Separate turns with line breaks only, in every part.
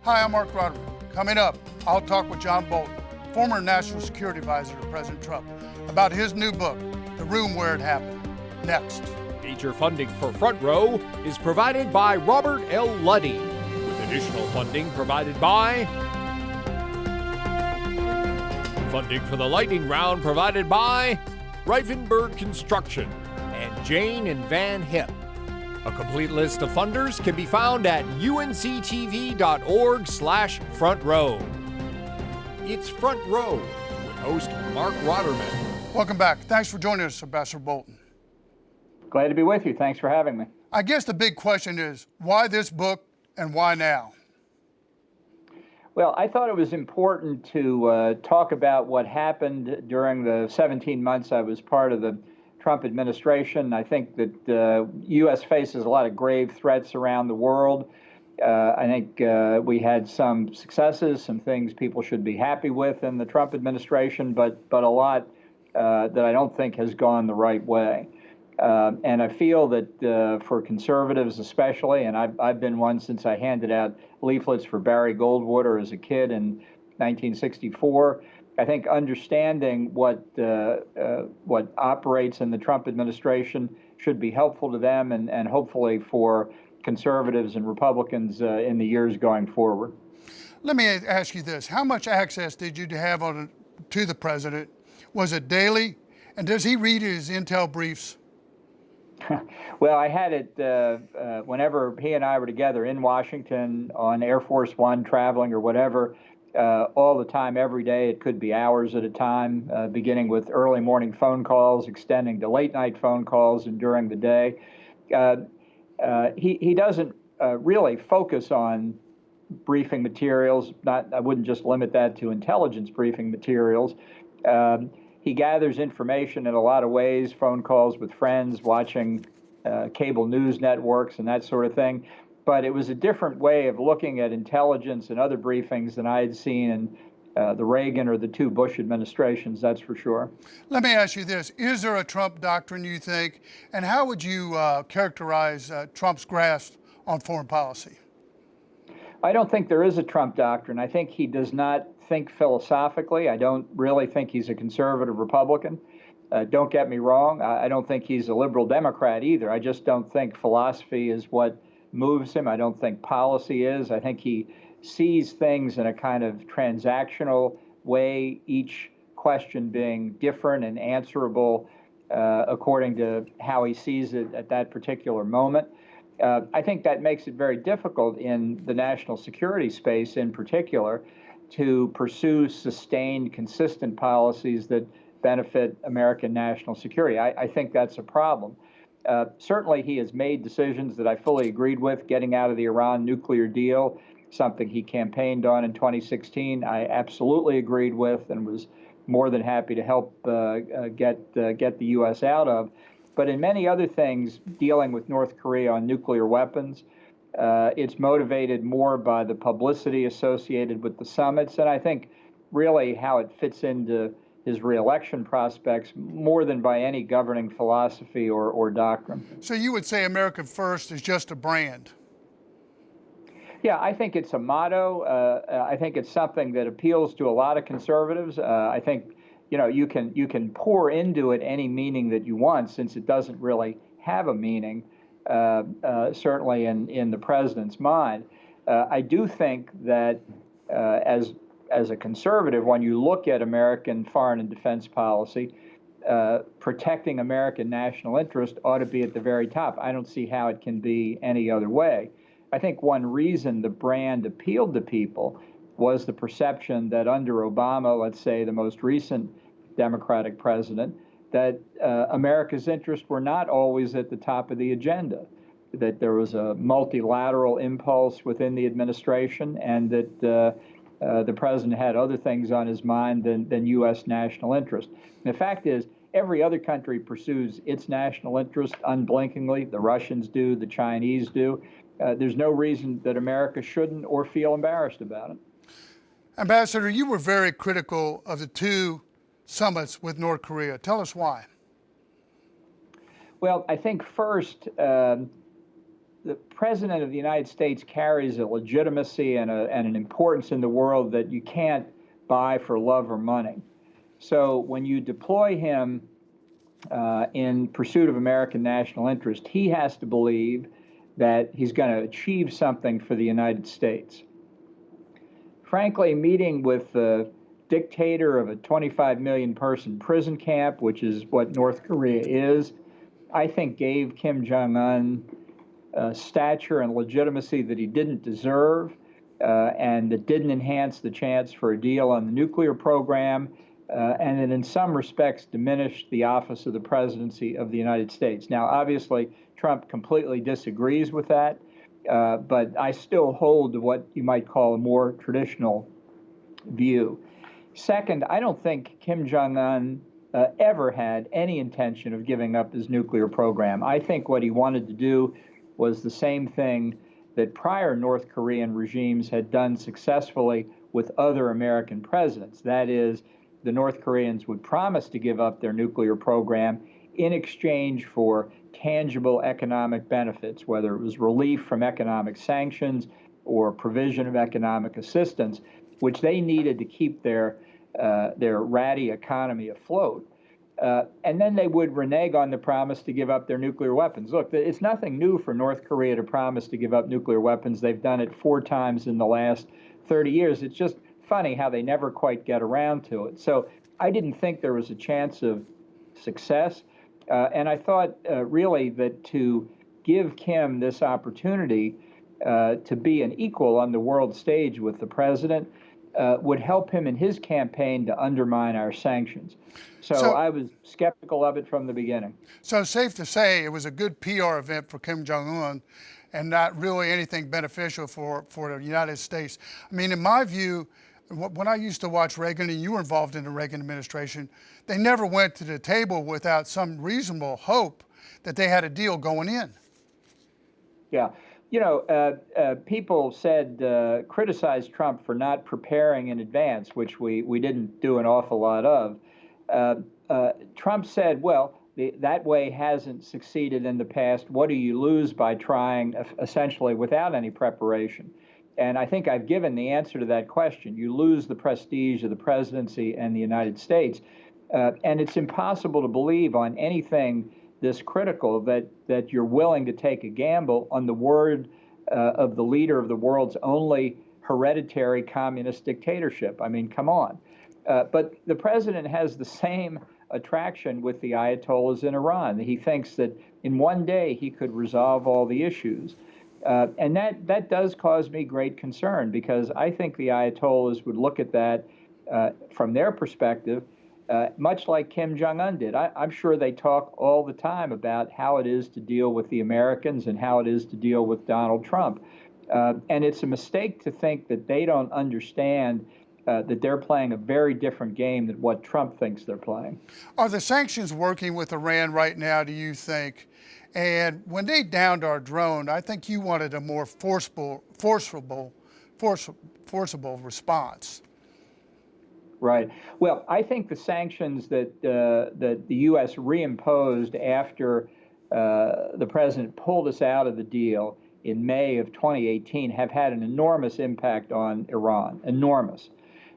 Hi, I'm Marc Rotterman. Coming up, I'll talk with John Bolton, former National Security Advisor to President Trump, about his new book, The Room Where It Happened. Next.
Major funding for Front Row is provided by Robert L. Luddy, with additional funding provided by funding for the lightning round provided by RIFENBURG Construction and Jane and Van HIPP. A complete list of funders can be found at unctv.org/front row. It's Front Row with host Marc Rotterman.
Welcome back. Thanks for joining us, Ambassador Bolton.
Glad to be with you. Thanks for having me.
I guess the big question is, why this book and why now?
Well, I thought it was important to talk about what happened during the 17 months I was part of the Trump administration. I think that the U.S. faces a lot of grave threats around the world. I think we had some successes, some things people should be happy with in the Trump administration, but a lot that I don't think has gone the right way. And I feel that for conservatives especially, and I've been one since I handed out leaflets for Barry Goldwater as a kid in 1964, I think understanding what operates in the Trump administration should be helpful to them and hopefully for conservatives and Republicans in the years going forward.
Let me ask you this. How much access did you have to the president? Was it daily? And does he read his intel briefs?
Well, I had it whenever he and I were together in Washington on Air Force One, traveling or whatever, all the time, every day. It could be hours at a time, beginning with early morning phone calls, extending to late night phone calls, and during the day. He doesn't really focus on briefing materials. I wouldn't just limit that to intelligence briefing materials. He gathers information in a lot of ways, phone calls with friends, watching cable news networks and that sort of thing. But it was a different way of looking at intelligence and other briefings than I had seen in the Reagan or the two Bush administrations, that's for sure.
Let me ask you this. Is there a Trump doctrine, you think? And how would you characterize Trump's grasp on foreign policy?
I don't think there is a Trump doctrine. I think he does not think philosophically. I don't really think he's a conservative Republican. Don't get me wrong. I don't think he's a liberal Democrat either. I just don't think philosophy is what moves him. I don't think policy is. I think he sees things in a kind of transactional way, each question being different and answerable according to how he sees it at that particular moment. I think that makes it very difficult in the national security space in particular to pursue sustained, consistent policies that benefit American national security. I think that's a problem. Certainly, he has made decisions that I fully agreed with, getting out of the Iran nuclear deal, something he campaigned on in 2016. I absolutely agreed with and was more than happy to help get the U.S. out of. But in many other things, dealing with North Korea on nuclear weapons, it's motivated more by the publicity associated with the summits, and I think really how it fits into his reelection prospects more than by any governing philosophy or doctrine.
So you would say America First is just a brand?
Yeah, I think it's a motto. I think it's something that appeals to a lot of conservatives. I think you can pour into it any meaning that you want, since it doesn't really have a meaning, certainly in the president's mind. I do think that as a conservative, when you look at American foreign and defense policy, protecting American national interest ought to be at the very top. I don't see how it can be any other way. I think one reason the brand appealed to people was the perception that under Obama, let's say the most recent Democratic president, that America's interests were not always at the top of the agenda, that there was a multilateral impulse within the administration, and that the president had other things on his mind than U.S. national interest. And the fact is, every other country pursues its national interest unblinkingly. The Russians do, the Chinese do. There's no reason that America shouldn't or feel embarrassed about it.
Ambassador, you were very critical of the two summits with North Korea. Tell us why.
Well, I think first, the President of the United States carries a legitimacy and an importance in the world that you can't buy for love or money. So when you deploy him in pursuit of American national interest, he has to believe that he's going to achieve something for the United States. Frankly, meeting with the dictator of a 25 million person prison camp, which is what North Korea is, I think gave Kim Jong-un stature and legitimacy that he didn't deserve, and that didn't enhance the chance for a deal on the nuclear program, and it in some respects diminished the office of the presidency of the United States. Now, obviously, Trump completely disagrees with that, but I still hold to what you might call a more traditional view. Second, I don't think Kim Jong-un ever had any intention of giving up his nuclear program. I think what he wanted to do was the same thing that prior North Korean regimes had done successfully with other American presidents. That is, the North Koreans would promise to give up their nuclear program in exchange for tangible economic benefits, whether it was relief from economic sanctions or provision of economic assistance, which they needed to keep their ratty economy afloat. And then they would renege on the promise to give up their nuclear weapons. Look, it's nothing new for North Korea to promise to give up nuclear weapons. They've done it 4 times in the last 30 years. It's just funny how they never quite get around to it. So I didn't think there was a chance of success. And I thought really that to give Kim this opportunity to be an equal on the world stage with the president would help him in his campaign to undermine our sanctions. So I was skeptical of it from the beginning.
So safe to say it was a good PR event for Kim Jong-un and not really anything beneficial for the United States. I mean, in my view, when I used to watch Reagan, and you were involved in the Reagan administration, they never went to the table without some reasonable hope that they had a deal going in.
Yeah. You know, people said, criticized Trump for not preparing in advance, which we didn't do an awful lot of. Trump said, well, that way hasn't succeeded in the past. What do you lose by trying essentially without any preparation? And I think I've given the answer to that question. You lose the prestige of the presidency and the United States. And it's impossible to believe on anything this critical that you're willing to take a gamble on the word of the leader of the world's only hereditary communist dictatorship. I mean, come on. But the president has the same attraction with the Ayatollahs in Iran. He thinks that in one day he could resolve all the issues. And that does cause me great concern, because I think the Ayatollahs would look at that from their perspective, much like Kim Jong-un did. I'm sure they talk all the time about how it is to deal with the Americans and how it is to deal with Donald Trump. And it's a mistake to think that they don't understand that they're playing a very different game than what Trump thinks they're playing.
Are the sanctions working with Iran right now, do you think? And when they downed our drone, I think you wanted a more forcible response.
Right. Well, I think the sanctions that the U.S. reimposed after the president pulled us out of the deal in May of 2018 have had an enormous impact on Iran, enormous.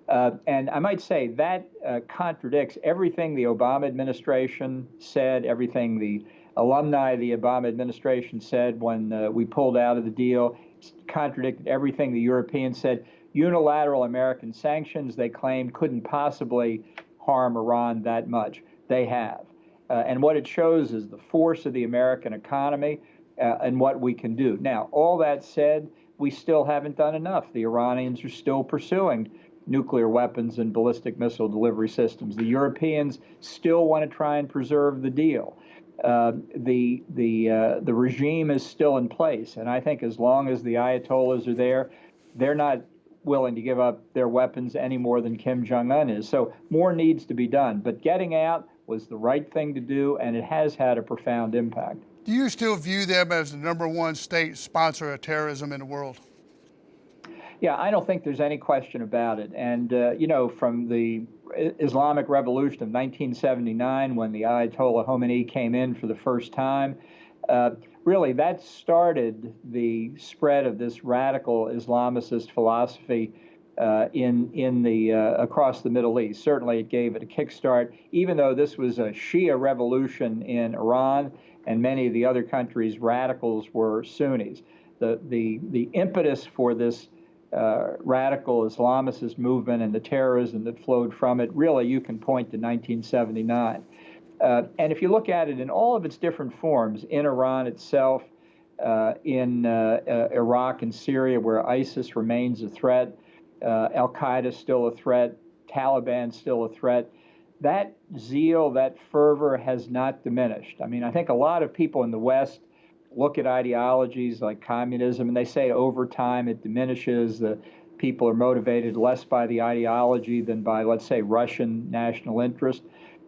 And I might say that contradicts everything the Obama administration said, everything the alumni of the Obama administration said when we pulled out of the deal. It contradicted everything the Europeans said. Unilateral American sanctions, they claimed, couldn't possibly harm Iran that much. They have. And what it shows is the force of the American economy and what we can do. Now, all that said, we still haven't done enough. The Iranians are still pursuing nuclear weapons and ballistic missile delivery systems. The Europeans still want to try and preserve the deal. The regime is still in place, and I think as long as the Ayatollahs are there, they're not willing to give up their weapons any more than Kim Jong-un is. So more needs to be done. But getting out was the right thing to do, and it has had a profound impact.
Do you still view them as the #1 state sponsor of terrorism in the world?
Yeah, I don't think there's any question about it. And, you know, from the Islamic Revolution of 1979, when the Ayatollah Khomeini came in for the first time, really that started the spread of this radical Islamicist philosophy across the Middle East. Certainly, it gave it a kickstart. Even though this was a Shia revolution in Iran, and many of the other countries' radicals were Sunnis. The impetus for this radical Islamicist movement and the terrorism that flowed from it, really, you can point to 1979. And if you look at it in all of its different forms, in Iran itself, in Iraq and Syria, where ISIS remains a threat, Al-Qaeda still a threat, Taliban still a threat, that zeal, that fervor has not diminished. I mean, I think a lot of people in the West look at ideologies like communism and they say over time it diminishes. The people are motivated less by the ideology than by, let's say, Russian national interest.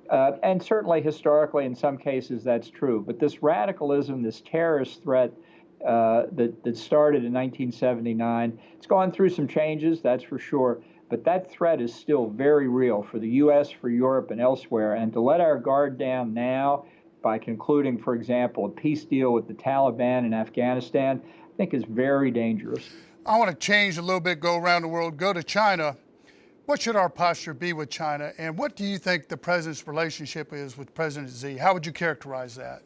And certainly historically, in some cases, that's true. But this radicalism, this terrorist threat that started in 1979, it's gone through some changes, that's for sure. But that threat is still very real for the U.S., for Europe, and elsewhere. And to let our guard down now by concluding, for example, a peace deal with the Taliban in Afghanistan, I think is very dangerous.
I want to change a little bit, go around the world, go to China. What should our posture be with China? And what do you think the president's relationship is with President Xi? How would you characterize that?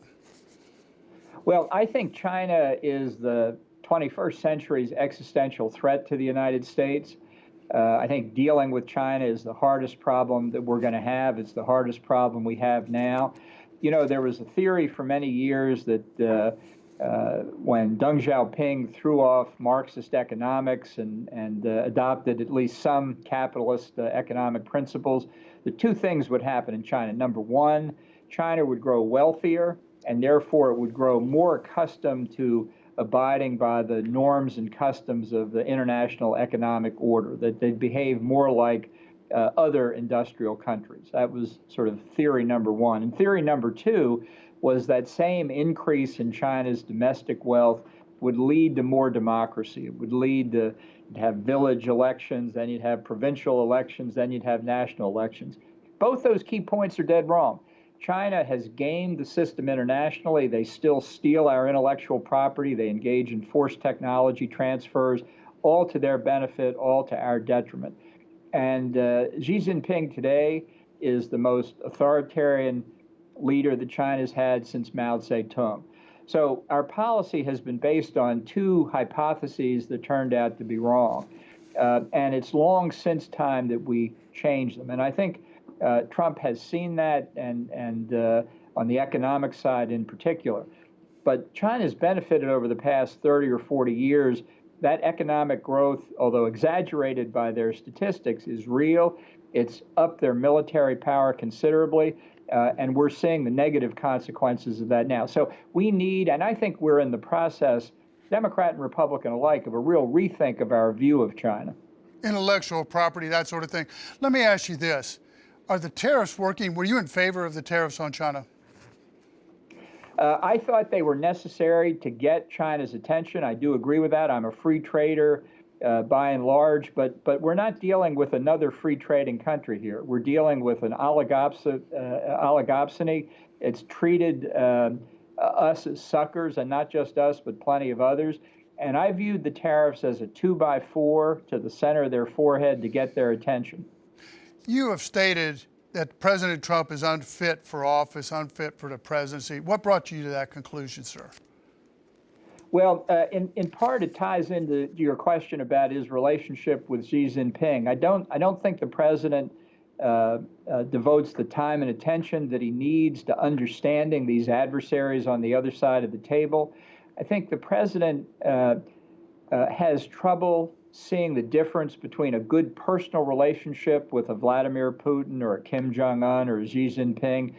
Well, I think China is the 21st century's existential threat to the United States. I think dealing with China is the hardest problem that we're going to have. It's the hardest problem we have now. You know, there was a theory for many years that when Deng Xiaoping threw off Marxist economics and adopted at least some capitalist economic principles, the two things would happen in China. Number one, China would grow wealthier, and therefore it would grow more accustomed to abiding by the norms and customs of the international economic order, that they'd behave more like other industrial countries. That was sort of theory number one. And theory number two was that same increase in China's domestic wealth would lead to more democracy. It would lead to have village elections, then you'd have provincial elections, then you'd have national elections. Both those key points are dead wrong. China has gamed the system internationally. They still steal our intellectual property. They engage in forced technology transfers, all to their benefit, all to our detriment. And Xi Jinping today is the most authoritarian leader that China's had since Mao Zedong. So our policy has been based on two hypotheses that turned out to be wrong. And it's long since time that we changed them. And I think Trump has seen that, and on the economic side in particular. But China's benefited over the past 30 or 40 years. That economic growth, although exaggerated by their statistics, is real. It's upped their military power considerably, and we're seeing the negative consequences of that now. So we need, and I think we're in the process, Democrat and Republican alike, of a real rethink of our view of China.
Intellectual property, that sort of thing. Let me ask you this. Are the tariffs working? Were you in favor of the tariffs on China?
I thought they were necessary to get China's attention. I do agree with that. I'm a free trader by and large, but we're not dealing with another free trading country here. We're dealing with an oligopsony. It's treated us as suckers, and not just us, but plenty of others. And I viewed the tariffs as a 2x4 to the center of their forehead to get their attention.
You have stated that President Trump is unfit for office, unfit for the presidency. What brought you to that conclusion, sir?
Well, in part, it ties into your question about his relationship with Xi Jinping. I don't think the president devotes the time and attention that he needs to understanding these adversaries on the other side of the table. I think the president has trouble seeing the difference between a good personal relationship with a Vladimir Putin or a Kim Jong-un or a Xi Jinping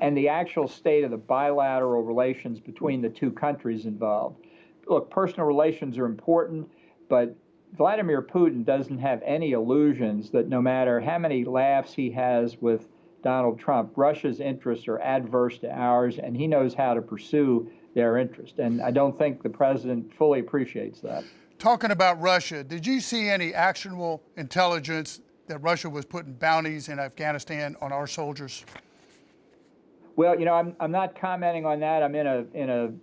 and the actual state of the bilateral relations between the two countries involved. Look, personal relations are important, but Vladimir Putin doesn't have any illusions that no matter how many laughs he has with Donald Trump, Russia's interests are adverse to ours, and he knows how to pursue their interest. And I don't think the president fully appreciates that.
Talking about Russia, did you see any actionable intelligence that Russia was putting bounties in Afghanistan on our soldiers?
Well, I'm not commenting on that. I'm in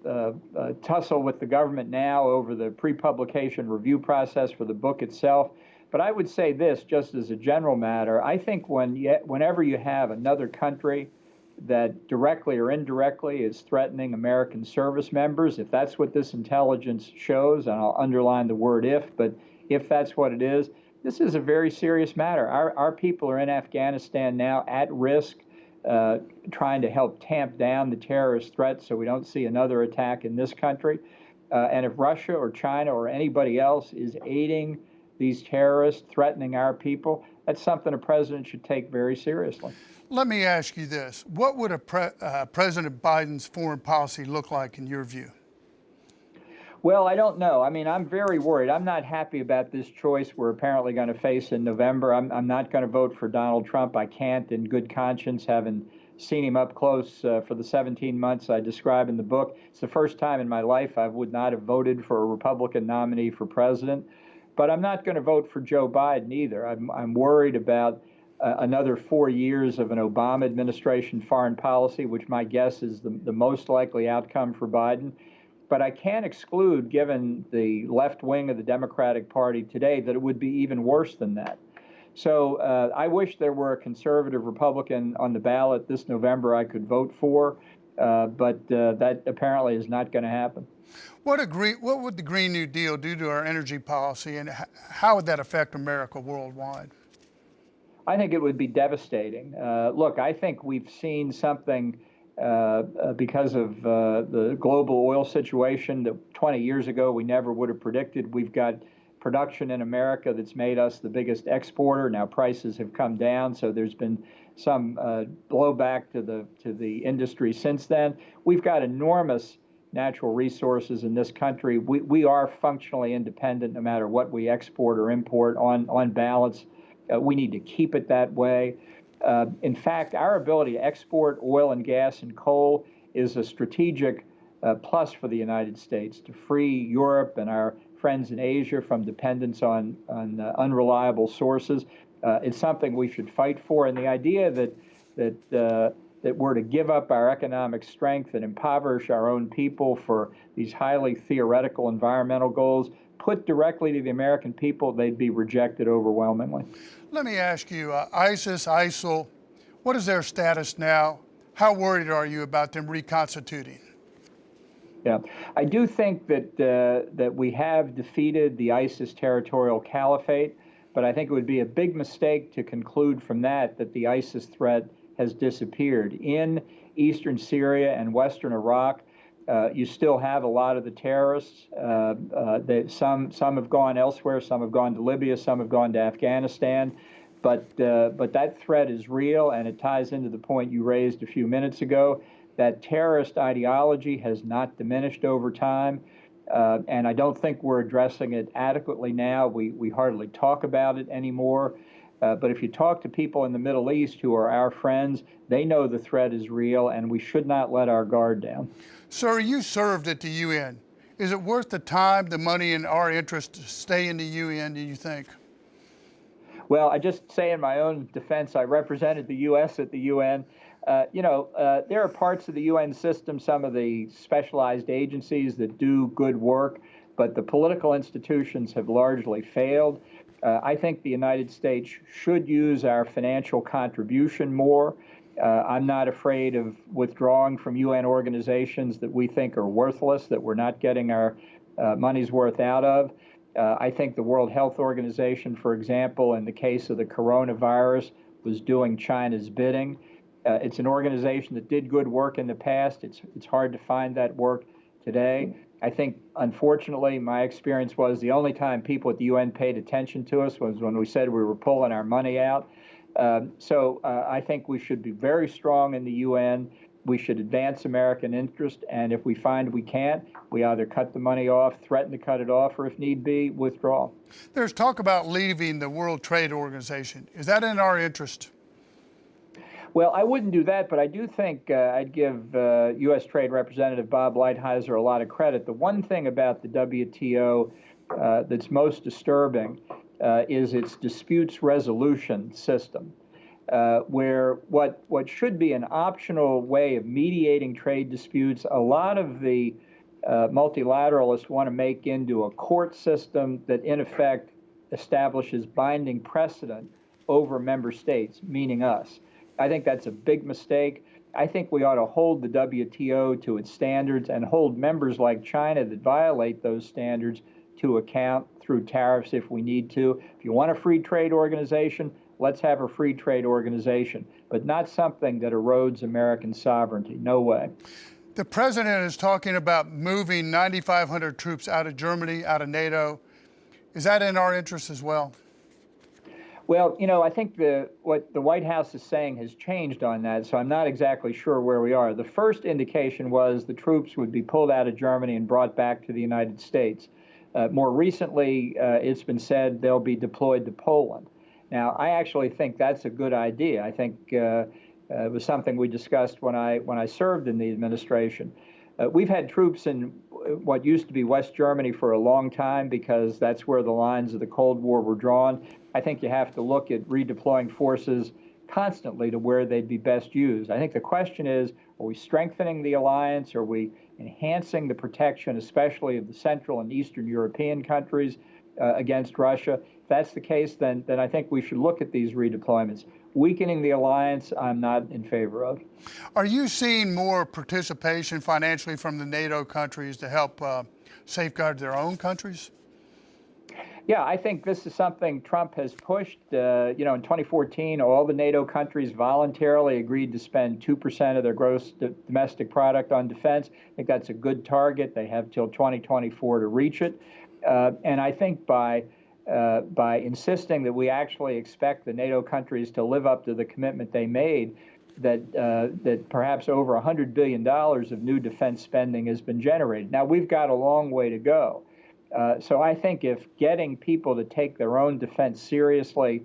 a tussle with the government now over the pre-publication review process for the book itself. But I would say this, just as a general matter, I think whenever you have another country that directly or indirectly is threatening American service members, if that's what this intelligence shows, and I'll underline the word if, but if that's what it is, this is a very serious matter. Our people are in Afghanistan now at risk, trying to help tamp down the terrorist threat so we don't see another attack in this country. And if Russia or China or anybody else is aiding these terrorists threatening our people, that's something a president should take very seriously.
Let me ask you this. What would President Biden's foreign policy look like in your view?
Well, I don't know. I mean, I'm very worried. I'm not happy about this choice we're apparently going to face in November. I'm not going to vote for Donald Trump. I can't in good conscience, having seen him up close for the 17 months I describe in the book. It's the first time in my life I would not have voted for a Republican nominee for president. But I'm not going to vote for Joe Biden either. I'm worried about another 4 years of an Obama administration foreign policy, which my guess is the most likely outcome for Biden. But I can't exclude, given the left wing of the Democratic Party today, that it would be even worse than that. So I wish there were a conservative Republican on the ballot this November I could vote for, but that apparently is not going to happen.
What would the Green New Deal do to our energy policy, and how would that affect America worldwide?
I think it would be devastating. Look, I think we've seen something because of the global oil situation that 20 years ago we never would have predicted. We've got production in America that's made us the biggest exporter. Now prices have come down, so there's been some blowback to the industry since then. We've got enormous natural resources in this country. We are functionally independent no matter what we export or import on balance. We need to keep it that way. In fact, our ability to export oil and gas and coal is a strategic plus for the United States to free Europe and our friends in Asia from dependence on unreliable sources. It's something we should fight for. And the idea that we're to give up our economic strength and impoverish our own people for these highly theoretical environmental goals, put directly to the American people, they'd be rejected overwhelmingly.
Let me ask you, ISIS, ISIL, what is their status now? How worried are you about them reconstituting?
Yeah, I do think that we have defeated the ISIS territorial caliphate, but I think it would be a big mistake to conclude from that the ISIS threat has disappeared. In eastern Syria and western Iraq, you still have a lot of the terrorists. Some have gone elsewhere, some have gone to Libya, some have gone to Afghanistan. But that threat is real, and it ties into the point you raised a few minutes ago. That terrorist ideology has not diminished over time, and I don't think we're addressing it adequately now. We hardly talk about it anymore. But if you talk to people in the Middle East who are our friends, they know the threat is real, and we should not let our guard down.
Sir, you served at the UN. Is it worth the time, the money, and our interest to stay in the UN, do you think?
Well, I just say in my own defense, I represented the U.S. at the UN. There are parts of the UN system, some of the specialized agencies that do good work, but the political institutions have largely failed. I think the United States should use our financial contribution more. I'm not afraid of withdrawing from UN organizations that we think are worthless, that we're not getting our money's worth out of. I think the World Health Organization, for example, in the case of the coronavirus, was doing China's bidding. It's an organization that did good work in the past. It's hard to find that work today. I think, unfortunately, my experience was the only time people at the UN paid attention to us was when we said we were pulling our money out. So I think we should be very strong in the UN. We should advance American interest, and if we find we can't, we either cut the money off, threaten to cut it off, or if need be, withdraw.
There's talk about leaving the World Trade Organization. Is that in our interest?
Well, I wouldn't do that, but I do think I'd give U.S. Trade Representative Bob Lighthizer a lot of credit. The one thing about the WTO that's most disturbing is its disputes resolution system. where what should be an optional way of mediating trade disputes, a lot of the multilateralists want to make into a court system that in effect establishes binding precedent over member states, meaning us. I think that's a big mistake. I think we ought to hold the WTO to its standards and hold members like China that violate those standards to account through tariffs if we need to. If you want a free trade organization, let's have a free trade organization, but not something that erodes American sovereignty. No way.
The president is talking about moving 9,500 troops out of Germany, out of NATO. Is that in our interest as well?
Well, I think what the White House is saying has changed on that, so I'm not exactly sure where we are. The first indication was the troops would be pulled out of Germany and brought back to the United States. More recently, it's been said they'll be deployed to Poland. Now, I actually think that's a good idea. I think it was something we discussed when I served in the administration. We've had troops in what used to be West Germany for a long time because that's where the lines of the Cold War were drawn. I think you have to look at redeploying forces constantly to where they'd be best used. I think the question is, are we strengthening the alliance? Are we enhancing the protection, especially of the Central and Eastern European countries against Russia? If that's the case, then I think we should look at these redeployments. Weakening the alliance, I'm not in favor of.
Are you seeing more participation financially from the NATO countries to help safeguard their own countries?
Yeah, I think this is something Trump has pushed. In 2014, all the NATO countries voluntarily agreed to spend 2% of their gross domestic product on defense. I think that's a good target. They have till 2024 to reach it. And I think by insisting that we actually expect the NATO countries to live up to the commitment they made, that perhaps over $100 billion of new defense spending has been generated. Now, we've got a long way to go. So I think if getting people to take their own defense seriously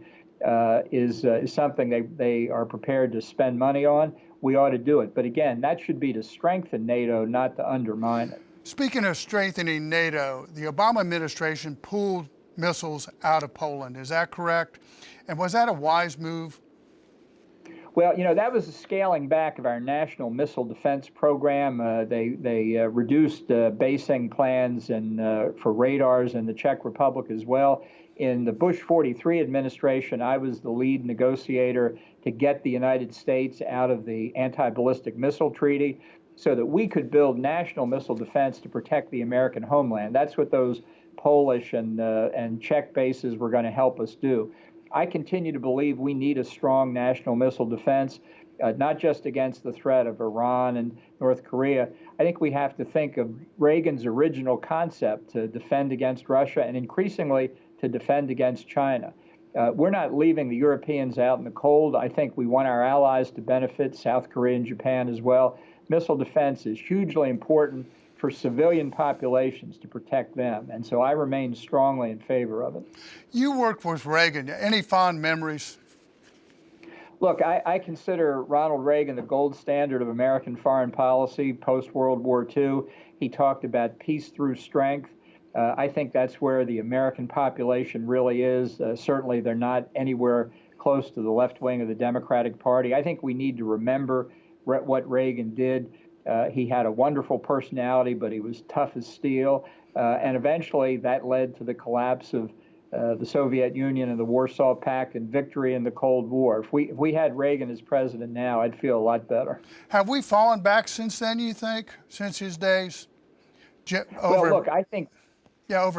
is something they are prepared to spend money on, we ought to do it. But again, that should be to strengthen NATO, not to undermine it.
Speaking of strengthening NATO, the Obama administration pulled missiles out of Poland. Is that correct? And was that a wise move?
Well, that was a scaling back of our national missile defense program. They reduced basing plans and for radars in the Czech Republic as well. In the Bush 43 administration, I was the lead negotiator to get the United States out of the anti-ballistic missile treaty so that we could build national missile defense to protect the American homeland. That's what those Polish and Czech bases were going to help us do. I continue to believe we need a strong national missile defense, not just against the threat of Iran and North Korea. I think we have to think of Reagan's original concept to defend against Russia and increasingly to defend against China. We're not leaving the Europeans out in the cold. I think we want our allies to benefit, South Korea and Japan as well. Missile defense is hugely important for civilian populations to protect them. And so I remain strongly in favor of it.
You worked with Reagan. Any fond memories?
Look, I consider Ronald Reagan the gold standard of American foreign policy post-World War II. He talked about peace through strength. I think that's where the American population really is. Certainly they're not anywhere close to the left wing of the Democratic Party. I think we need to remember what Reagan did. He had a wonderful personality, but he was tough as steel. And eventually that led to the collapse of the Soviet Union and the Warsaw Pact and victory in the Cold War. If we had Reagan as president now, I'd feel a lot better.
Have we fallen back since then, you think, since his days?
Well, look, I think...
Yeah,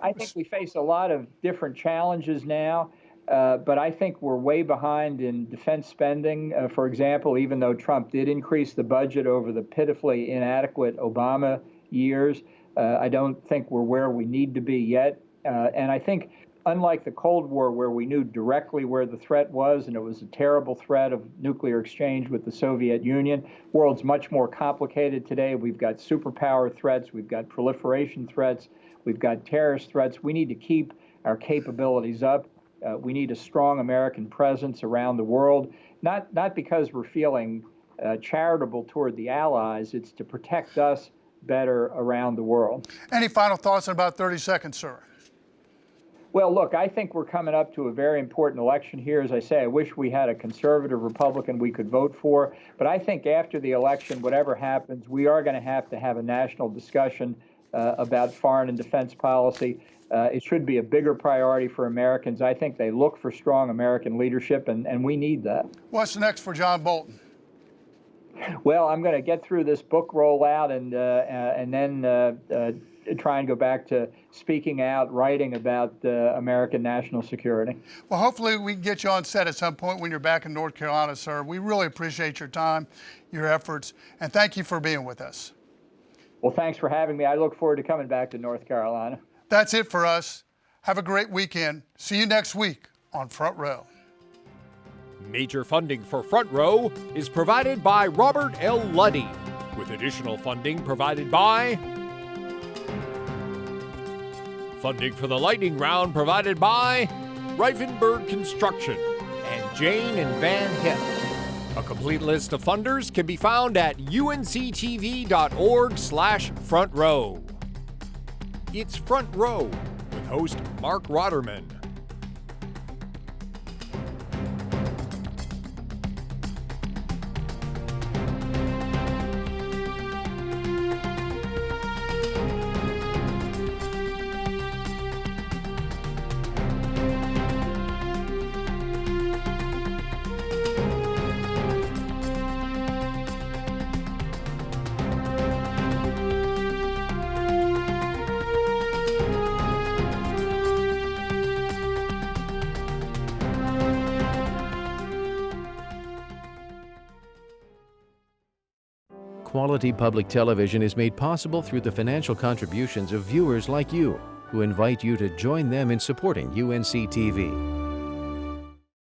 I think we face a lot of different challenges now. But I think we're way behind in defense spending. For example, even though Trump did increase the budget over the pitifully inadequate Obama years, I don't think we're where we need to be yet. And I think, unlike the Cold War, where we knew directly where the threat was, and it was a terrible threat of nuclear exchange with the Soviet Union, the world's much more complicated today. We've got superpower threats, we've got proliferation threats, we've got terrorist threats. We need to keep our capabilities up. We need a strong American presence around the world, not because we're feeling charitable toward the Allies. It's to protect us better around the world.
Any final thoughts in about 30 seconds, sir?
Well, look, I think we're coming up to a very important election here. As I say, I wish we had a conservative Republican we could vote for. But I think after the election, whatever happens, we are going to have a national discussion about foreign and defense policy. It should be a bigger priority for Americans. I think they look for strong American leadership, and we need that.
What's next for John Bolton?
Well, I'm going to get through this book rollout and then try and go back to speaking out, writing about American national security.
Well, hopefully we can get you on set at some point when you're back in North Carolina, sir. We really appreciate your time, your efforts, and thank you for being with us.
Well, thanks for having me. I look forward to coming back to North Carolina.
That's it for us. Have a great weekend. See you next week on Front Row.
Major funding for Front Row is provided by Robert L. Luddy, with additional funding provided by funding for the lightning round provided by RIFENBURG Construction and Jane and Van Hipp. A complete list of funders can be found at unctv.org/Front Row. It's Front Row with host Marc Rotterman.
Quality public television is made possible through the financial contributions of viewers like you, who invite you to join them in supporting UNC TV.